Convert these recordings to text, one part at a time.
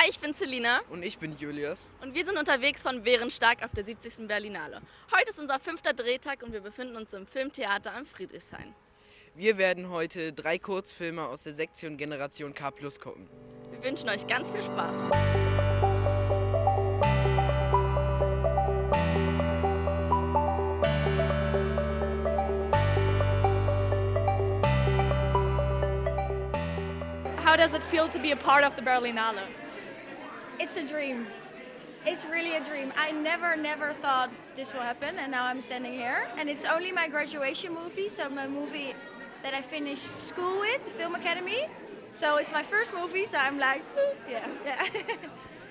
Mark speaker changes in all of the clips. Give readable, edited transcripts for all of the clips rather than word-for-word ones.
Speaker 1: Hi, ich bin Selina
Speaker 2: Und ich bin Julius.
Speaker 1: und wir sind unterwegs von Bärenstark auf der 70. Berlinale. Heute ist unser 5. Drehtag und wir befinden uns im Filmtheater am Friedrichshain.
Speaker 2: Wir werden heute 3 Kurzfilme aus der Sektion Generation K+ gucken.
Speaker 1: Wir wünschen euch ganz viel Spaß. How does it feel to be a part of the Berlinale?
Speaker 3: It's a dream. It's really a dream. I never thought this will happen, and now I'm standing here. And it's only my graduation movie, so my movie that I finished school with, Film Academy. So it's my first movie, so I'm like, yeah.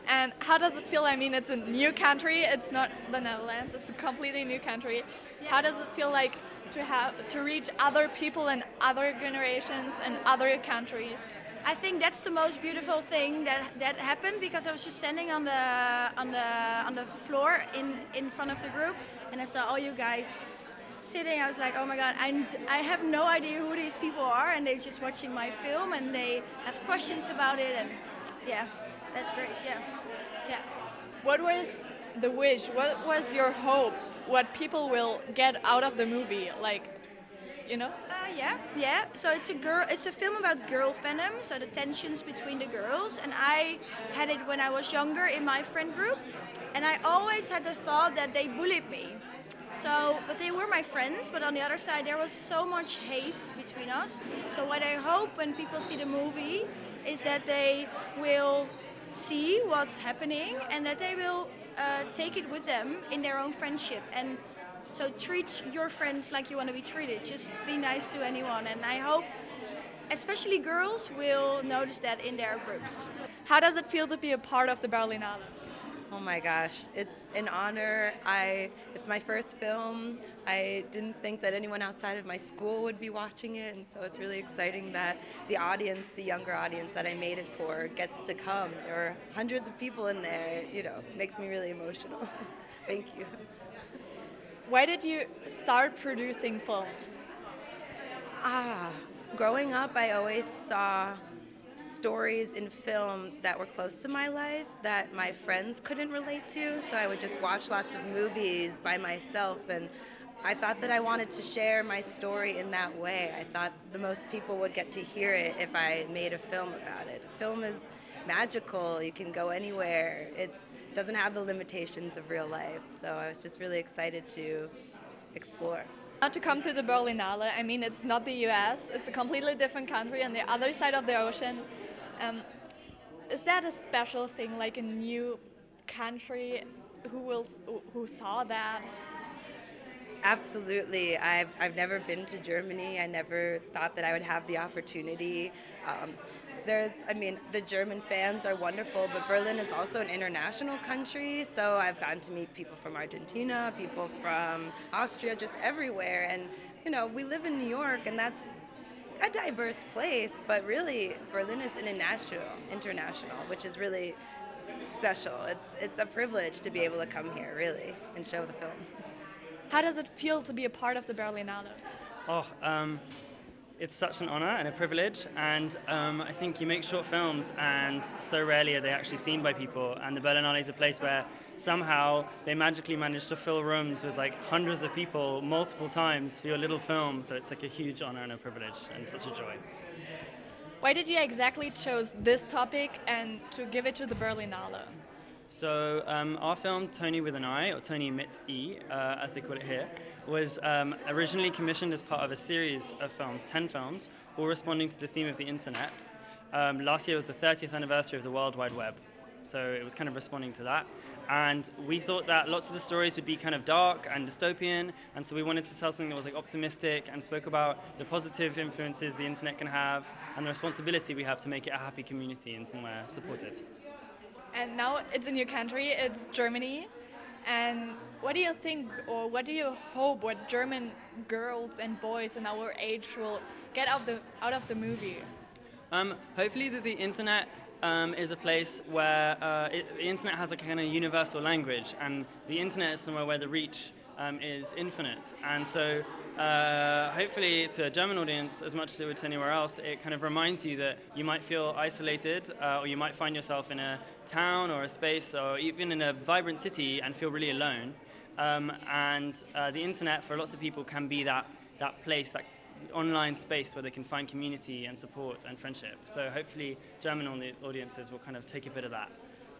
Speaker 4: And how does it feel? I mean, it's a new country. It's not the Netherlands. It's a completely new country.
Speaker 3: Yeah.
Speaker 4: How does it feel like to reach other people and other generations and other countries?
Speaker 3: I think that's the most beautiful thing that happened, because I was just standing on the floor in front of the group, and I saw all you guys sitting. I was like, oh my god, I have no idea who these people are, and they're just watching my film and they have questions about it, and yeah, that's great. Yeah.
Speaker 4: What was the wish? What was your hope? What people will get out of the movie? Like, you know?
Speaker 3: Yeah. So it's a film about girl fandom, so the tensions between the girls. And I had it when I was younger in my friend group, and I always had the thought that they bullied me. But they were my friends, but on the other side there was so much hate between us. So what I hope when people see the movie is that they will see what's happening and that they will take it with them in their own friendship. And so treat your friends like you want to be treated. Just be nice to anyone, and I hope especially girls will notice that in their groups.
Speaker 4: How does it feel to be a part of the Berlinale?
Speaker 5: Oh my gosh, it's an honor. It's my first film. I didn't think that anyone outside of my school would be watching it, and so it's really exciting that the audience, the younger audience that I made it for, gets to come. There are hundreds of people in there, makes me really emotional. Thank you.
Speaker 4: Why did you start producing films?
Speaker 5: Growing up, I always saw stories in film that were close to my life that my friends couldn't relate to, so I would just watch lots of movies by myself, and I thought that I wanted to share my story in that way. I thought the most people would get to hear it if I made a film about it. Film is magical. You can go anywhere. It doesn't have the limitations of real life, so I was just really excited to explore.
Speaker 4: Now to come to the Berlinale, I mean, it's not the US, it's a completely different country on the other side of the ocean. Is that a special thing, like a new country who saw that?
Speaker 5: Absolutely. I've never been to Germany. I never thought that I would have the opportunity. The German fans are wonderful, but Berlin is also an international country, so I've gotten to meet people from Argentina, people from Austria, just everywhere. And, we live in New York, and that's a diverse place, but really, Berlin is international, which is really special. It's a privilege to be able to come here, really, and show the film.
Speaker 4: How does it feel to be a part of the Berlinale?
Speaker 6: It's such an honor and a privilege, and I think you make short films, and so rarely are they actually seen by people, and the Berlinale is a place where somehow they magically manage to fill rooms with like hundreds of people multiple times for your little film, so it's like a huge honor and a privilege and such a joy.
Speaker 4: Why did you exactly choose this topic and to give it to the Berlinale?
Speaker 6: So our film, Tony with an I, or Tony mit I, as they call it here, was originally commissioned as part of a series of films, 10 films, all responding to the theme of the internet. Last year was the 30th anniversary of the World Wide Web, so it was kind of responding to that. And we thought that lots of the stories would be kind of dark and dystopian, and so we wanted to tell something that was like optimistic and spoke about the positive influences the internet can have and the responsibility we have to make it a happy community and somewhere supportive.
Speaker 4: And now it's a new country, it's Germany. And what do you think, or what do you hope what German girls and boys in our age will get out of the movie?
Speaker 6: Hopefully that the internet is a place where the internet has a kind of universal language, and the internet is somewhere where the reach is infinite. And so hopefully to a German audience, as much as it would to anywhere else, it kind of reminds you that you might feel isolated or you might find yourself in a town or a space or even in a vibrant city and feel really alone. The internet for lots of people can be that place, that online space where they can find community and support and friendship. So hopefully German audiences will kind of take a bit of that.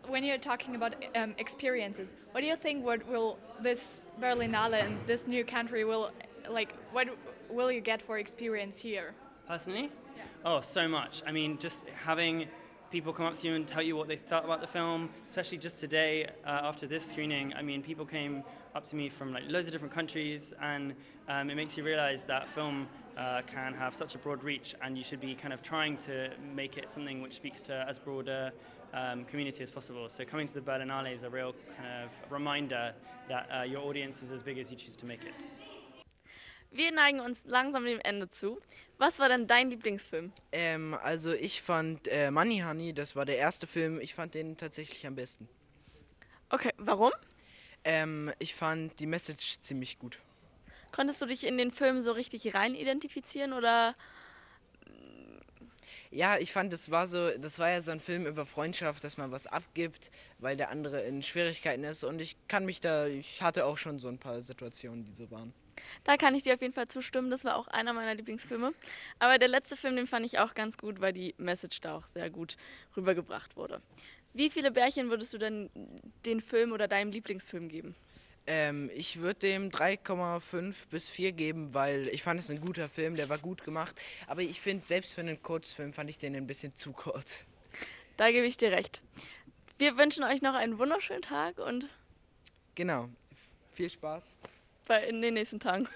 Speaker 4: When you're talking about experiences, what do you think what will this Berlinale and this new country will, like, what will you get for experience here?
Speaker 6: Personally? Yeah. Oh, so much. I mean, just having people come up to you and tell you what they thought about the film, especially just today after this screening. I mean, people came up to me from like loads of different countries, and it makes you realize that film can have such a broad reach, and you should be kind of trying to make it something which speaks to as broad a community as possible. So coming to the Berlinale is a real kind of reminder that your audience is as big as you choose to make it.
Speaker 1: Wir neigen uns langsam dem Ende zu. Was war denn dein Lieblingsfilm?
Speaker 2: Also ich fand Money Honey, das war der erste Film, ich fand den tatsächlich am besten.
Speaker 1: Okay, warum?
Speaker 2: Ich fand die Message ziemlich gut.
Speaker 1: Konntest du dich in den Film so richtig rein identifizieren oder?
Speaker 2: Ja, ich fand, das war ja so ein Film über Freundschaft, dass man was abgibt, weil der andere in Schwierigkeiten ist, und ich hatte auch schon so ein paar Situationen, die so waren.
Speaker 1: Da kann ich dir auf jeden Fall zustimmen, das war auch einer meiner Lieblingsfilme. Aber der letzte Film, den fand ich auch ganz gut, weil die Message da auch sehr gut rübergebracht wurde. Wie viele Bärchen würdest du denn den Film oder deinem Lieblingsfilm geben?
Speaker 2: Ich würde dem 3,5 bis 4 geben, weil ich fand es ein guter Film, der war gut gemacht. Aber ich finde, selbst für einen Kurzfilm fand ich den ein bisschen zu kurz.
Speaker 1: Da gebe ich dir recht. Wir wünschen euch noch einen wunderschönen Tag und
Speaker 2: genau, viel Spaß
Speaker 1: in den nächsten Tagen.